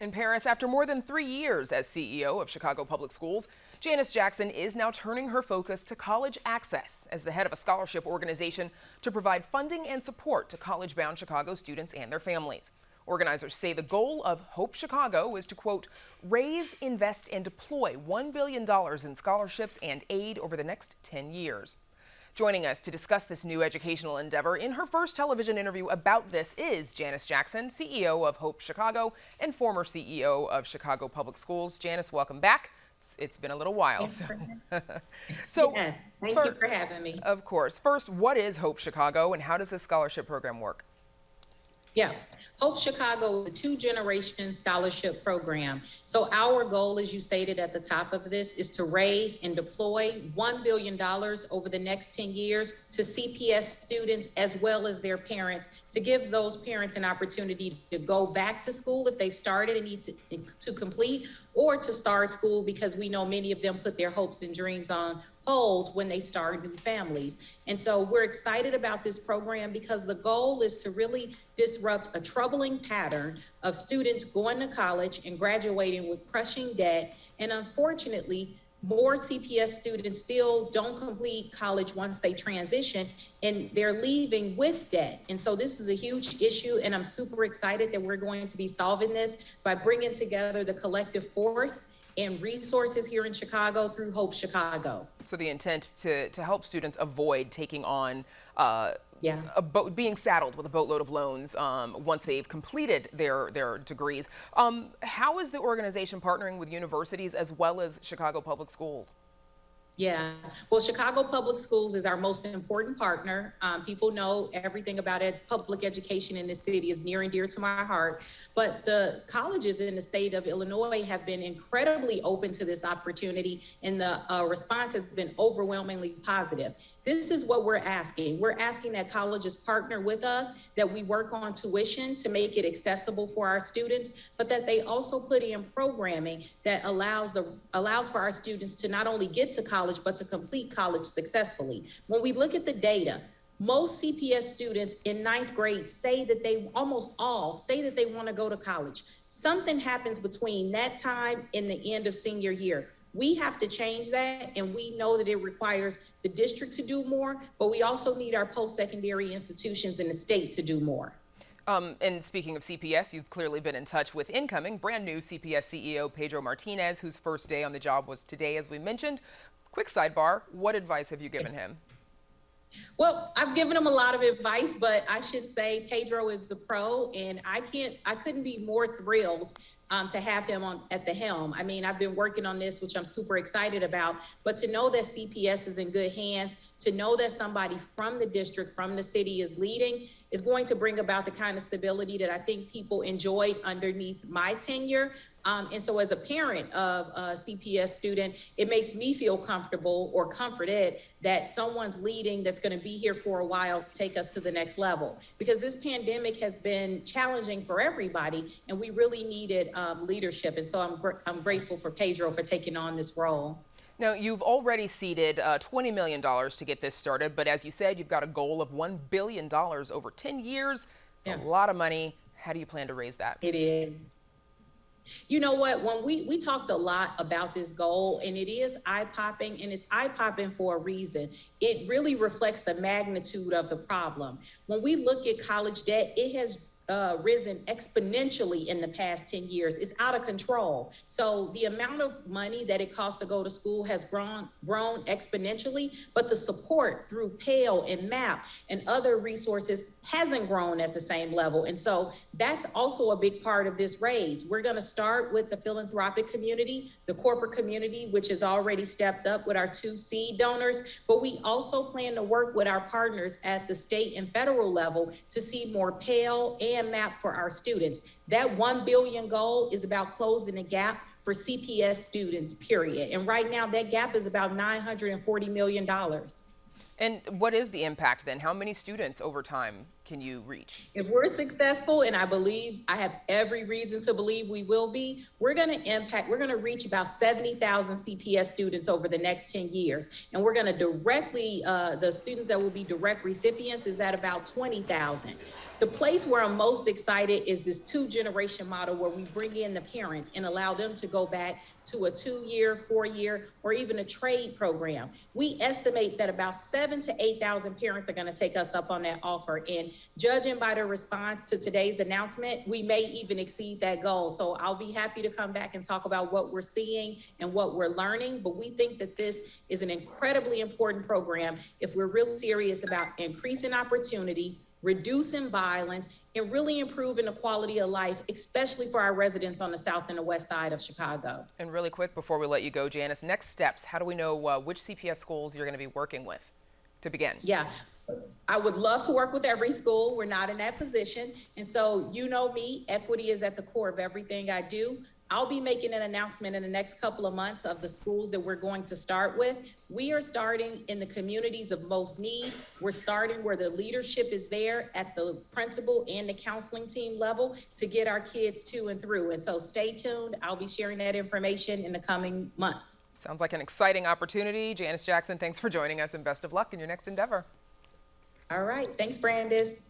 In Paris, after more than 3 years as CEO of Chicago Public Schools, Janice Jackson is now turning her focus to college access as the head of a scholarship organization to provide funding and support to college-bound Chicago students and their families. Organizers say the goal of Hope Chicago is to, quote, raise, invest, and deploy $1 billion in scholarships and aid over the next 10 years. Joining us to discuss this new educational endeavor in her first television interview about this is Janice Jackson, CEO of Hope Chicago and former CEO of Chicago Public Schools. Janice, welcome back. It's been a little while. Yes, thank you for having me. Of course. First, what is Hope Chicago and how does this scholarship program work? Yeah, Hope Chicago is a two-generation scholarship program. So our goal, as you stated at the top of this, is to raise and deploy $1 billion over the next 10 years to CPS students as well as their parents, to give those parents an opportunity to go back to school if they've started and need to complete, or to start school, because we know many of them put their hopes and dreams on hold when they start new families. And so we're excited about this program because the goal is to really disrupt a troubling pattern of students going to college and graduating with crushing debt. And unfortunately, more CPS students still don't complete college once they transition, and they're leaving with debt. And so this is a huge issue, and I'm super excited that we're going to be solving this by bringing together the collective force and resources here in Chicago through Hope Chicago. So the intent to help students avoid taking on being saddled with a boatload of loans once they've completed their degrees. How is the organization partnering with universities as well as Chicago Public Schools? Yeah, well, Chicago Public Schools is our most important partner. People know everything about it. Public education in this city is near and dear to my heart. But the colleges in the state of Illinois have been incredibly open to this opportunity, and the response has been overwhelmingly positive. This is what we're asking. We're asking that colleges partner with us, that we work on tuition to make it accessible for our students, but that they also put in programming that allows for our students to not only get to college, but to complete college successfully. When we look at the data, most CPS students in ninth grade say that almost all say that they want to go to college. Something happens between that time and the end of senior year. We have to change that, and we know that it requires the district to do more, but we also need our post-secondary institutions in the state to do more. And speaking of CPS, you've clearly been in touch with incoming brand new CPS CEO Pedro Martinez, whose first day on the job was today, as we mentioned. Quick sidebar, what advice have you given him? Well, I've given him a lot of advice, but I should say Pedro is the pro, and I couldn't be more thrilled to have him at the helm. I mean, I've been working on this, which I'm super excited about, but to know that CPS is in good hands, to know that somebody from the district, from the city is leading, is going to bring about the kind of stability that I think people enjoyed underneath my tenure. And so as a parent of a CPS student, it makes me feel comfortable or comforted that someone's leading that's going to be here for a while, take us to the next level. Because this pandemic has been challenging for everybody, and we really needed leadership. And so I'm grateful for Pedro for taking on this role. Now, you've already seeded $20 million to get this started, but as you said, you've got a goal of $1 billion over 10 years. It's a lot of money. How do you plan to raise that? It is. You know what, when we talked a lot about this goal, and it is eye-popping, and it's eye-popping for a reason. It really reflects the magnitude of the problem. When we look at college debt, it has risen exponentially in the past 10 years. It's out of control. So the amount of money that it costs to go to school has grown exponentially, but the support through Pell and MAP and other resources hasn't grown at the same level. And so that's also a big part of this raise. We're going to start with the philanthropic community, the corporate community, which has already stepped up with our 2 seed donors, but we also plan to work with our partners at the state and federal level to see more Pell and MAP for our students. That $1 billion goal is about closing the gap for CPS students, period. And right now that gap is about $940 million. And what is the impact then? How many students over time can you reach? If we're successful, and I have every reason to believe we will be, we're going to reach about 70,000 CPS students over the next 10 years. And we're going to the students that will be direct recipients is at about 20,000. The place where I'm most excited is this 2-generation model where we bring in the parents and allow them to go back to a 2-year, 4-year, or even a trade program. We estimate that about 7,000 to 8,000 parents are going to take us up on that offer. And judging by their response to today's announcement, we may even exceed that goal. So I'll be happy to come back and talk about what we're seeing and what we're learning. But we think that this is an incredibly important program if we're really serious about increasing opportunity, reducing violence, and really improving the quality of life, especially for our residents on the south and the west side of Chicago. And really quick, before we let you go, Janice, next steps, how do we know which CPS schools you're going to be working with to begin? Yeah, I would love to work with every school. We're not in that position. And so, you know me, equity is at the core of everything I do. I'll be making an announcement in the next couple of months of the schools that we're going to start with. We are starting in the communities of most need. We're starting where the leadership is there at the principal and the counseling team level to get our kids to and through. And so stay tuned. I'll be sharing that information in the coming months. Sounds like an exciting opportunity. Janice Jackson, thanks for joining us and best of luck in your next endeavor. All right. Thanks, Brandis.